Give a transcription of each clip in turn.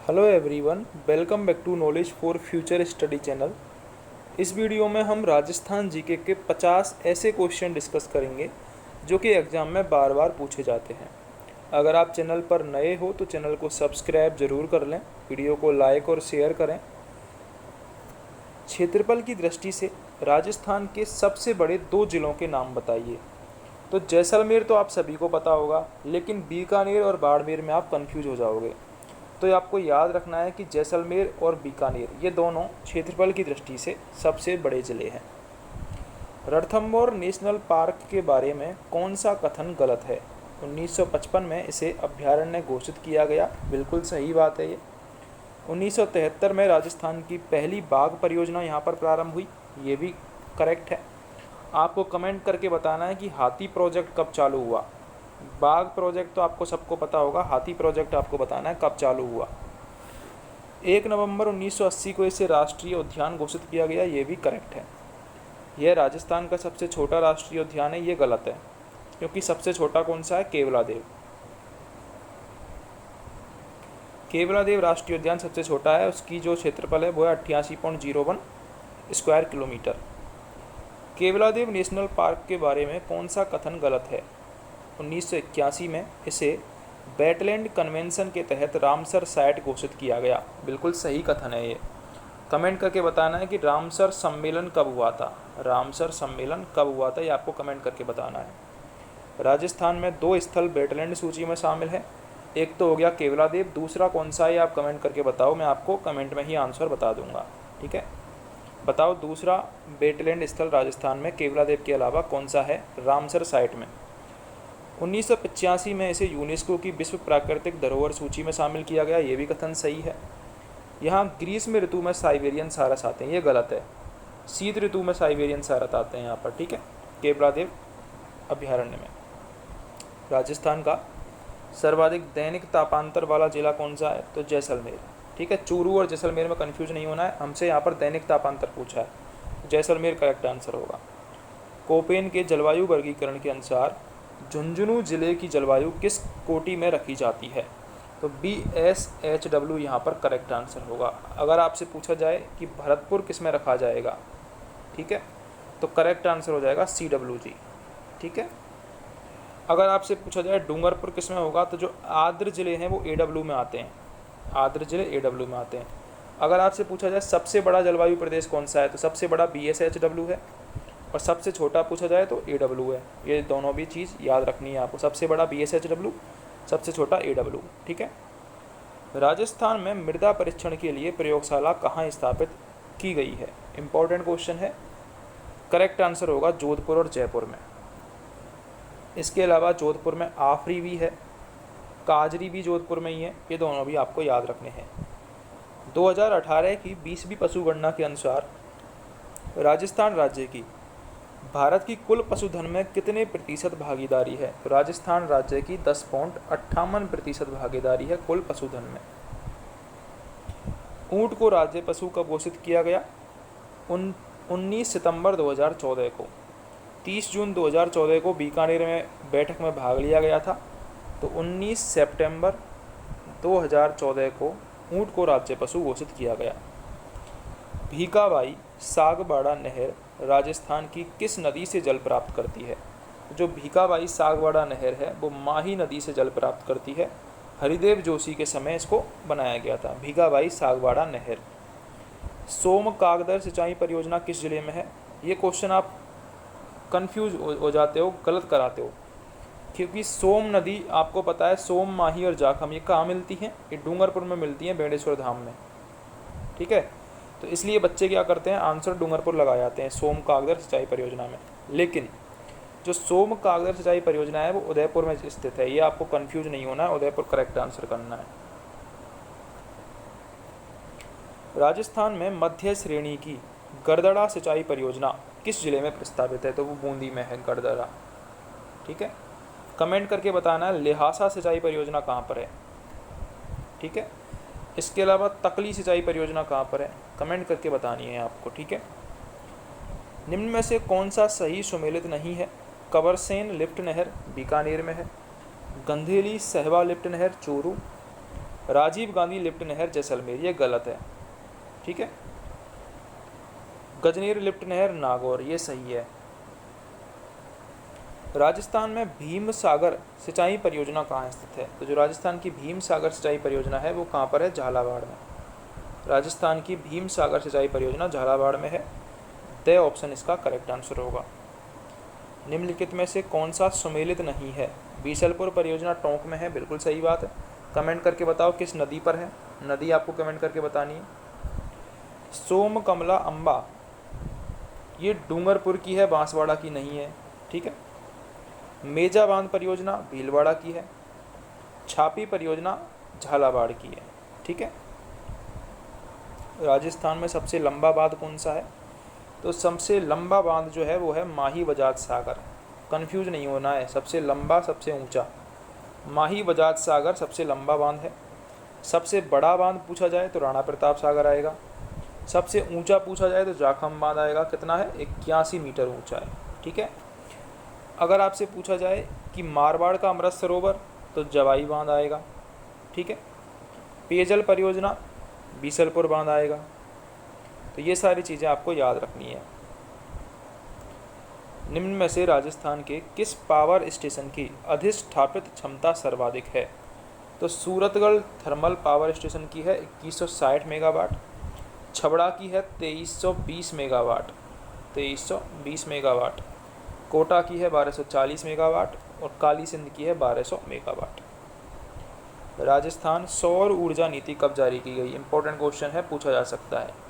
Hello everyone, welcome back to knowledge for future study channel. इस video में हम Rajasthan GK के 50 ऐसे क्वेश्चन डिस्कस करेंगे जो कि एग्ज़ाम में बार बार पूछे जाते हैं। अगर आप चैनल पर नए हो तो चैनल को सब्सक्राइब ज़रूर कर लें, वीडियो को लाइक और शेयर करें। क्षेत्रफल की दृष्टि से राजस्थान के सबसे बड़े 2 जिलों के नाम बताइए। तो जैसलमेर तो आप सभी को पता होगा, लेकिन बीकानेर और बाड़मेर में आप कंफ्यूज हो जाओगे। तो ये आपको याद रखना है कि जैसलमेर और बीकानेर ये दोनों क्षेत्रफल की दृष्टि से सबसे बड़े ज़िले हैं। रणथंभौर नेशनल पार्क के बारे में कौन सा कथन गलत है? 1955 में इसे अभ्यारण्य घोषित किया गया, बिल्कुल सही बात है ये। 1973 में राजस्थान की पहली बाघ परियोजना यहाँ पर प्रारंभ हुई, ये भी करेक्ट है। आपको कमेंट करके बताना है कि हाथी प्रोजेक्ट कब चालू हुआ। बाघ प्रोजेक्ट तो आपको सबको पता होगा, हाथी प्रोजेक्ट आपको बताना है कब चालू हुआ। 1 नवंबर 1980 को इसे राष्ट्रीय उद्यान घोषित किया गया, ये भी करेक्ट है। यह राजस्थान का सबसे छोटा राष्ट्रीय उद्यान है, ये गलत है, क्योंकि सबसे छोटा कौन सा है? केवलादेव। केवलादेव राष्ट्रीय उद्यान सबसे छोटा है, उसकी जो क्षेत्रफल है वो है 88.01 square kilometre. Keoladeo national park के बारे में कौन सा कथन गलत है? 1981 में इसे वेटलैंड कन्वेंशन के तहत रामसर साइट घोषित किया गया, बिल्कुल सही कथन है ये। कमेंट करके बताना है कि रामसर सम्मेलन कब हुआ था। रामसर सम्मेलन कब हुआ था ये आपको कमेंट करके बताना है। राजस्थान में 2 स्थल वेटलैंड सूची में शामिल है, एक तो हो गया केवलादेव, दूसरा कौन सा है आप कमेंट करके बताओ, मैं आपको कमेंट में ही आंसर बता दूंगा। ठीक है, बताओ दूसरा वेटलैंड स्थल राजस्थान में केवलादेव के अलावा कौन सा है रामसर साइट में। 1985 में इसे यूनेस्को की विश्व प्राकृतिक धरोहर सूची में शामिल किया गया, ये भी कथन सही है। यहाँ ग्रीष्म ऋतु में साइबेरियन सारस आते हैं, ये गलत है। शीत ऋतु में साइबेरियन सारस आते हैं यहाँ पर। ठीक है, केवलादेव अभ्यारण्य में। राजस्थान का सर्वाधिक दैनिक तापांतर वाला जिला कौन सा है? तो जैसलमेर। ठीक है, चूरू और जैसलमेर में कन्फ्यूज नहीं होना है, हमसे यहाँ पर दैनिक तापांतर पूछा है, जैसलमेर करेक्ट आंसर होगा। कोपेन के जलवायु वर्गीकरण के अनुसार झुंझुनू जिले की जलवायु किस कोटि में रखी जाती है? तो BSHW यहाँ पर करेक्ट आंसर होगा। अगर आपसे पूछा जाए कि भरतपुर किस में रखा जाएगा, ठीक है, तो करेक्ट आंसर हो जाएगा CWG। ठीक है, अगर आपसे पूछा जाए डूंगरपुर किस में होगा, तो जो आर्द्र जिले हैं वो AW में आते हैं, आर्द्र जिले AW में आते हैं। अगर आपसे पूछा जाए सबसे बड़ा जलवायु प्रदेश कौन सा है, तो सबसे बड़ा BSHW है, और सबसे छोटा पूछा जाए तो AW है। ये दोनों भी चीज़ याद रखनी है आपको, सबसे बड़ा BSHW, सबसे छोटा AW। ठीक है, राजस्थान में मृदा परीक्षण के लिए प्रयोगशाला कहाँ स्थापित की गई है? इंपॉर्टेंट क्वेश्चन है, करेक्ट आंसर होगा जोधपुर और जयपुर में। इसके अलावा जोधपुर में आफरी भी है, काजरी भी जोधपुर में ही है, ये दोनों भी आपको याद रखने हैं। 2018 की 20वीं पशुगणना के अनुसार राजस्थान राज्य की भारत की कुल पशुधन में कितने प्रतिशत भागीदारी है? तो राजस्थान राज्य की 10.58% भागीदारी है कुल पशुधन में। ऊंट को राज्य पशु कब घोषित किया गया? 19 सितंबर 2014 को। 30 जून 2014 को बीकानेर में बैठक में भाग लिया गया था, तो 19 सितंबर 2014 को ऊंट को राज्य पशु घोषित किया गया। भीकाबाई सागबाड़ा नहर राजस्थान की किस नदी से जल प्राप्त करती है? जो भीकाबाई सागबाड़ा नहर है वो माही नदी से जल प्राप्त करती है। हरिदेव जोशी के समय इसको बनाया गया था, भीकाबाई सागबाड़ा नहर। सोम कागदर सिंचाई परियोजना किस जिले में है? ये क्वेश्चन आप कंफ्यूज हो जाते हो, गलत कराते हो, क्योंकि सोम नदी आपको पता है, सोम, माही और जाखम ये कहाँ मिलती हैं? ये डूंगरपुर में मिलती हैं, बेणेश्वर धाम में। ठीक है, तो इसलिए बच्चे क्या करते हैं, आंसर डूंगरपुर लगा जाते हैं सोम कागदर सिंचाई परियोजना में। लेकिन जो सोम कागदर सिंचाई परियोजना है वो उदयपुर में स्थित है, ये आपको कंफ्यूज नहीं होना है, उदयपुर करेक्ट आंसर करना है। राजस्थान में मध्य श्रेणी की गरदड़ा सिंचाई परियोजना किस जिले में प्रस्तावित है? तो वो बूंदी में है गरदड़ा। ठीक है, कमेंट करके बताना है लिहासा सिंचाई परियोजना कहाँ पर है। ठीक है, इसके अलावा तकली सिंचाई परियोजना कहाँ पर है, कमेंट करके बतानी है आपको। ठीक है, निम्न में से कौन सा सही सुमेलित नहीं है? कवरसेन लिफ्ट नहर बीकानेर में है, गंधेली सहवा लिफ्ट नहर चूरू, राजीव गांधी लिफ्ट नहर जैसलमेर, ये गलत है, ठीक है। गजनीर लिफ्ट नहर नागौर, ये सही है। राजस्थान में भीम सागर सिंचाई परियोजना कहाँ स्थित है? तो जो राजस्थान की भीम सागर सिंचाई परियोजना है वो कहाँ पर है? झालावाड़ में। राजस्थान की भीम सागर सिंचाई परियोजना झालावाड़ में है। द ऑप्शन इसका करेक्ट आंसर होगा। निम्नलिखित में से कौन सा सुमेलित नहीं है? बीसलपुर परियोजना टोंक में है, बिल्कुल सही बात है। कमेंट करके बताओ किस नदी पर है, नदी आपको कमेंट करके बतानी है। सोम कमला अम्बा, ये डूंगरपुर की है, बांसवाड़ा की नहीं है, ठीक है। मेजा बांध परियोजना भीलवाड़ा की है। छापी परियोजना झालावाड़ की है, ठीक है। राजस्थान में सबसे लंबा बांध कौन सा है? तो सबसे लंबा बांध जो है वो है माही बजाज सागर, कंफ्यूज नहीं होना है, सबसे लंबा सबसे ऊंचा, माही बजाज सागर सबसे लंबा बांध है। सबसे बड़ा बांध पूछा जाए तो राणा प्रताप सागर आएगा। सबसे ऊंचा पूछा जाए तो जाखम बांध आएगा, कितना है? 81 मीटर ऊंचा है, ठीक है। अगर आपसे पूछा जाए कि मारवाड़ का अमृत सरोवर तो जवाई बांध आएगा, ठीक है। पेयजल परियोजना बीसलपुर बांध आएगा। तो ये सारी चीज़ें आपको याद रखनी है। निम्न में से राजस्थान के किस पावर स्टेशन की अधिष्ठापित क्षमता सर्वाधिक है? तो सूरतगढ़ थर्मल पावर स्टेशन की है 2160 मेगावाट, छबड़ा की है 2320 मेगावाट, 2320 मेगावाट, कोटा की है 1240 मेगावाट और काली सिंध की है 1200 मेगावाट। राजस्थान सौर ऊर्जा नीति कब जारी की गई? इंपॉर्टेंट क्वेश्चन है, पूछा जा सकता है।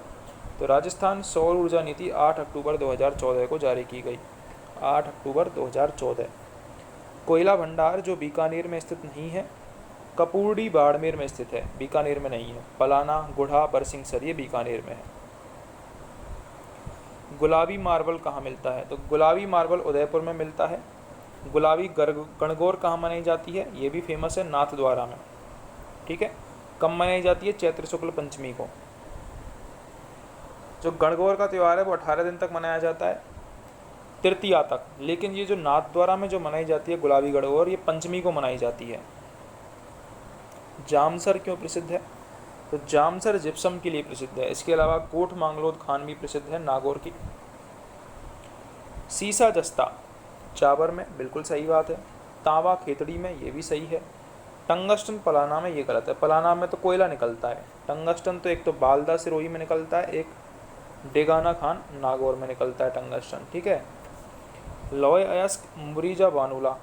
तो राजस्थान सौर ऊर्जा नीति 8 अक्टूबर 2014 को जारी की गई, 8 अक्टूबर 2014। कोयला भंडार जो बीकानेर में स्थित नहीं है, कपूर्डी बाड़मेर में स्थित है, बीकानेर में नहीं है। पलाना, गुढ़ा, बरसिंहसर, ये बीकानेर में है। गुलाबी मार्बल कहाँ मिलता है? तो गुलाबी मार्बल उदयपुर में मिलता है। गुलाबी गणगौर कहाँ मनाई जाती है? ये भी फेमस है, नाथद्वारा में, ठीक है। कब मनाई जाती है? चैत्र शुक्ल पंचमी को। जो गणगौर का त्यौहार है वो 18 दिन तक मनाया जाता है, तृतीया तक। लेकिन ये जो नाथद्वारा में जो मनाई जाती है गुलाबी गणगौर, ये पंचमी को मनाई जाती है। जामसर क्यों प्रसिद्ध है? तो जामसर जिप्सम के लिए प्रसिद्ध है। इसके अलावा कोट मांगलोद खान भी प्रसिद्ध है नागौर की। सीसा जस्ता चाबर में, बिल्कुल सही बात है। तांबा खेतड़ी में, ये भी सही है। टंगस्टन पलाना में, ये गलत है। पलाना में तो कोयला निकलता है, टंगस्टन तो एक तो बालदा सिरोही में निकलता है, एक डेगाना खान नागौर में निकलता है टंगस्टन, ठीक है। लोय अयस्क मुरीजा बानुला,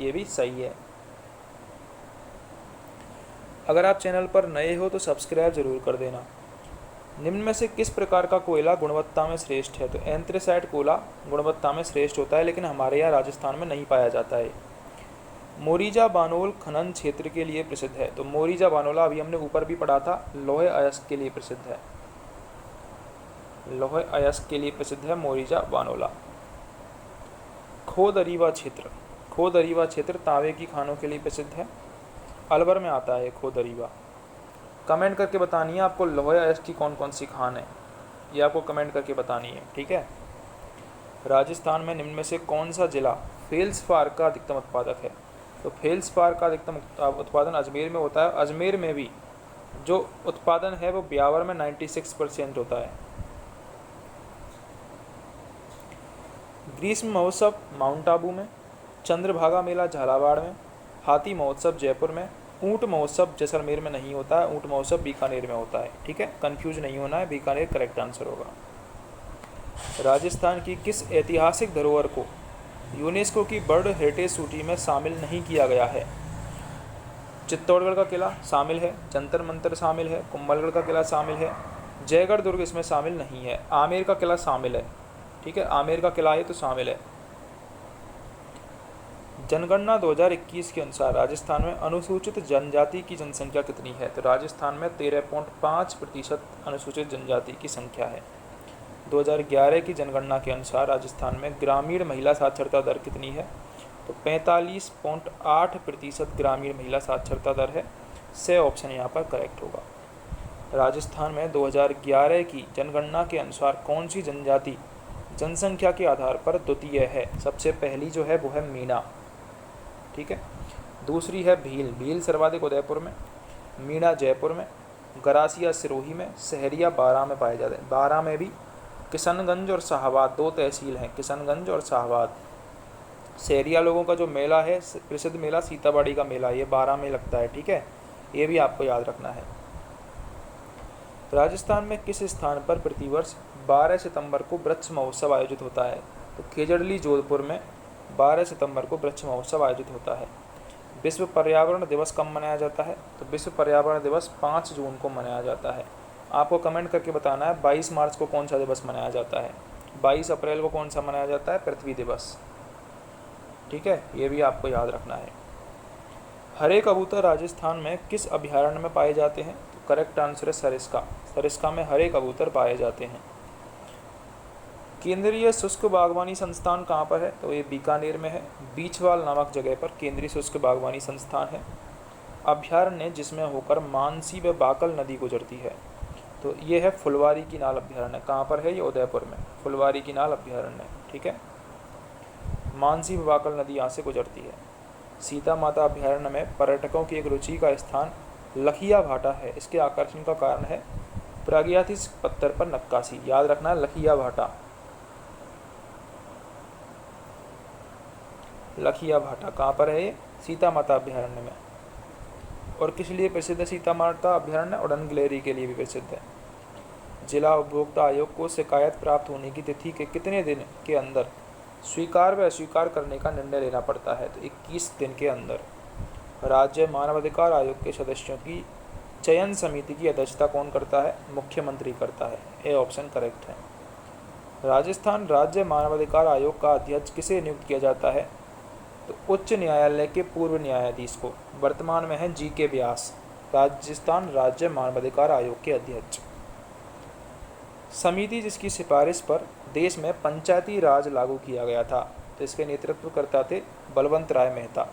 ये भी सही है। अगर आप चैनल पर नए हो तो सब्सक्राइब जरूर कर देना। निम्न में से किस प्रकार का कोयला गुणवत्ता में श्रेष्ठ है? तो एंथ्रेसाइट कोयला गुणवत्ता में श्रेष्ठ होता है, लेकिन हमारे यहाँ राजस्थान में नहीं पाया जाता है। मोरीजा बानोल खनन क्षेत्र के लिए प्रसिद्ध है। तो मोरीजा बानोला अभी हमने ऊपर भी पढ़ा था, लोहे अयस्क के लिए प्रसिद्ध है। लोहे अयस्क के लिए प्रसिद्ध है मोरीजा बानोला। खोदरीवा क्षेत्र, खोदरीवा क्षेत्र तांबे की खानों के लिए प्रसिद्ध है। अलवर में आता है खोदरीवा। कमेंट करके बतानी है आपको लोहे अयस्क की कौन कौन सी खान है, ये आपको कमेंट करके बतानी है, ठीक है। राजस्थान में निम्न में से कौन सा जिला फेल्सपार का अधिकतम उत्पादक है? तो फेल्सपार का अधिकतम उत्पादन अजमेर में होता है। अजमेर में भी जो उत्पादन है वो ब्यावर में 96% होता है। ग्रीष्म महोत्सव माउंट आबू में, चंद्रभागा मेला झालावाड़ में, हाथी महोत्सव जयपुर में, ऊंट महोत्सव जैसलमेर में नहीं होता है, ऊंट महोत्सव बीकानेर में होता है, ठीक है। कंफ्यूज नहीं होना है, बीकानेर करेक्ट आंसर होगा। राजस्थान की किस ऐतिहासिक धरोहर को यूनेस्को की वर्ल्ड हेरिटेज सूची में शामिल नहीं किया गया है? चित्तौड़गढ़ का किला शामिल है, जंतर मंतर शामिल है, कुंभलगढ़ का किला शामिल है, जयगढ़ दुर्ग इसमें शामिल नहीं है। आमेर का किला शामिल है, ठीक है, आमेर का किला ये तो शामिल है। जनगणना 2021 के अनुसार राजस्थान में अनुसूचित जनजाति की जनसंख्या कितनी है? तो राजस्थान में 13.5% अनुसूचित जनजाति की संख्या है। 2011 की जनगणना के अनुसार राजस्थान में ग्रामीण महिला साक्षरता दर कितनी है? तो 45.8% ग्रामीण महिला साक्षरता दर है। से ऑप्शन यहाँ पर करेक्ट होगा। राजस्थान में 2011 की जनगणना के अनुसार कौन सी जनजाति जनसंख्या के आधार पर द्वितीय है? सबसे पहली जो है वो है मीणा, ठीक है। दूसरी है भील, भील सर्वाधिक उदयपुर में। मीणा जयपुर में, गरासिया सिरोही में, सहरिया बारां में पाए जाते हैं। बारां में भी किशनगंज और शाहबाद 2 तहसील हैं, किशनगंज और शाहबाद। सहरिया लोगों का जो मेला है, प्रसिद्ध मेला सीताबाड़ी का मेला, ये बारां में लगता है, ठीक है, ये भी आपको याद रखना है। राजस्थान में किस स्थान पर प्रतिवर्ष 12 सितंबर को वृक्ष महोत्सव आयोजित होता है? तो खेजड़ली जोधपुर में 12 सितंबर को वृक्ष महोत्सव आयोजित होता है। विश्व पर्यावरण दिवस कब मनाया जाता है? तो विश्व पर्यावरण दिवस 5 जून को मनाया जाता है। आपको कमेंट करके बताना है 22 मार्च को कौन सा दिवस मनाया जाता है, 22 अप्रैल को कौन सा मनाया जाता है? पृथ्वी दिवस, ठीक है, ये भी आपको याद रखना है। हरे कबूतर राजस्थान में किस अभयारण्य में पाए जाते हैं? तो करेक्ट आंसर है सरिस्का। सरिस्का में हरे कबूतर पाए जाते हैं। केंद्रीय शुष्क बागवानी संस्थान कहाँ पर है? तो ये बीकानेर में है, बीछवाल नामक जगह पर केंद्रीय शुष्क बागवानी संस्थान है। अभयारण्य जिसमें होकर मानसी व बाकल नदी गुजरती है, तो ये है फुलवारी की नाल अभयारण्य। कहाँ पर है? ये उदयपुर में, फुलवारी की नाल अभयारण्य, ठीक है। मानसी व बाकल नदी यहाँ से गुजरती है। सीता माता अभयारण्य में पर्यटकों की एक रुचि का स्थान लखिया भाटा है। इसके आकर्षण का कारण है प्रागैतिहासिक पत्थर पर नक्काशी। याद रखना है लखिया भाटा, लखिया भाटा कहाँ पर है? ये सीता माता अभयारण्य में। और किस लिए प्रसिद्ध है सीता माता अभयारण्य? उड़न गिलहरी के लिए भी प्रसिद्ध है। जिला उपभोक्ता आयोग को शिकायत प्राप्त होने की तिथि के कितने दिन के अंदर स्वीकार व अस्वीकार करने का निर्णय लेना पड़ता है? तो 21 दिन के अंदर। राज्य मानवाधिकार आयोग के सदस्यों की चयन समिति की अध्यक्षता कौन करता है? मुख्यमंत्री करता है। ए ऑप्शन करेक्ट है। राजस्थान राज्य मानवाधिकार आयोग का अध्यक्ष किसे नियुक्त किया जाता है? तो उच्च न्यायालय के पूर्व न्यायाधीश को। वर्तमान में है जी.के. व्यास, राजस्थान राज्य मानवाधिकार आयोग के अध्यक्ष। समिति जिसकी सिफारिश पर देश में पंचायती राज लागू किया गया था, तो इसके नेतृत्व करता थे बलवंत राय मेहता।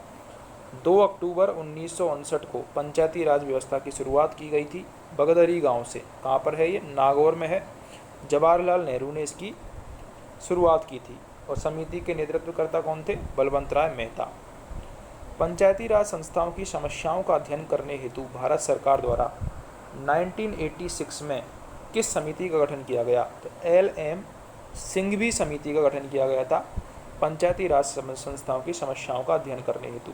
2 अक्टूबर 1959 को पंचायती राज व्यवस्था की शुरुआत की गई थी बगदरी गांव से। कहाँ पर है ये? नागौर में है। जवाहरलाल नेहरू ने इसकी शुरुआत की थी और समिति के नेतृत्वकर्ता कौन थे? बलवंत राय मेहता। पंचायती राज संस्थाओं की समस्याओं का अध्ययन करने हेतु भारत सरकार द्वारा 1986 में किस समिति का गठन किया गया? तो L.M. सिंघवी समिति का गठन किया गया था पंचायती राज संस्थाओं की समस्याओं का अध्ययन करने हेतु।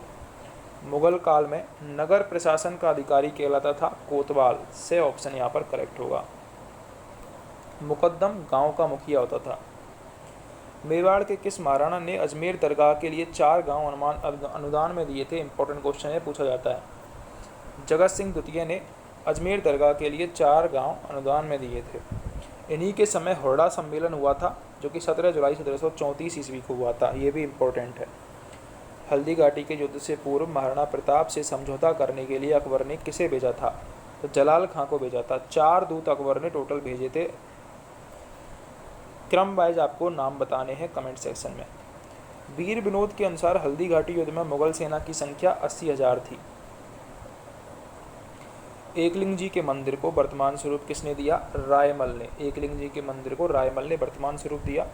मुगल काल में नगर प्रशासन का अधिकारी कहलाता था कोतवाल। से ऑप्शन यहाँ पर करेक्ट होगा। मुकद्दम गांव का मुखिया होता था। मेवाड़ के किस महाराणा ने अजमेर दरगाह के लिए 4 गांव अनुदान में दिए थे? इंपॉर्टेंट क्वेश्चन है, पूछा जाता है। जगत सिंह द्वितीय ने अजमेर दरगाह के लिए 4 गांव अनुदान में दिए थे। इन्हीं के समय हुरडा सम्मेलन हुआ था, जो कि 17 जुलाई 1734 ईस्वी को हुआ था। ये भी इम्पोर्टेंट है। हल्दी घाटी के युद्ध से पूर्व महाराणा प्रताप से समझौता करने के लिए अकबर ने किसे भेजा था? तो जलाल खां को भेजा था। 4 दूत अकबर ने टोटल भेजे थे। क्रम वाइज आपको नाम बताने हैं कमेंट सेक्शन में। वीर विनोद के अनुसार हल्दी घाटी युद्ध में मुगल सेना की संख्या 80,000 थी। एकलिंग जी के मंदिर को वर्तमान स्वरूप किसने दिया? रायमल ने। एकलिंग जी के मंदिर को रायमल ने वर्तमान स्वरूप दिया।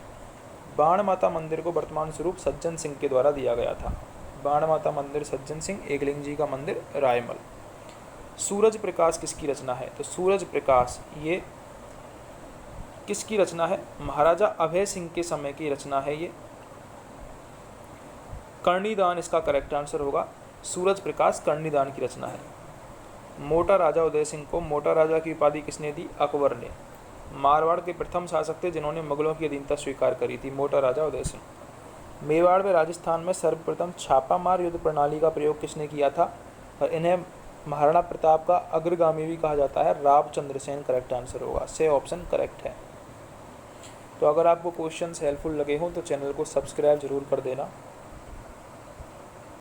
बाण माता मंदिर को वर्तमान स्वरूप सज्जन सिंह के द्वारा दिया गया था। बाण माता मंदिर सज्जन सिंह, एकलिंग जी का मंदिर रायमल। सूरज प्रकाश किसकी रचना है? तो सूरज प्रकाश ये किसकी रचना है? महाराजा अभय सिंह के समय की रचना है ये। कर्णीदान इसका करेक्ट आंसर होगा। सूरज प्रकाश कर्णीदान की रचना है। मोटा राजा उदय सिंह को मोटा राजा की उपाधि किसने दी? अकबर ने। मारवाड़ के प्रथम शासक थे जिन्होंने मुगलों की अधीनता स्वीकार करी थी, मोटा राजा उदय सिंह। मेवाड़ व राजस्थान में सर्वप्रथम छापामार युद्ध प्रणाली का प्रयोग किसने किया था? और इन्हें महाराणा प्रताप का अग्रगामी भी कहा जाता है। रावचंद्र सेन करेक्ट आंसर होगा। से ऑप्शन करेक्ट है। तो अगर आपको क्वेश्चंस हेल्पफुल लगे हों तो चैनल को सब्सक्राइब जरूर कर देना।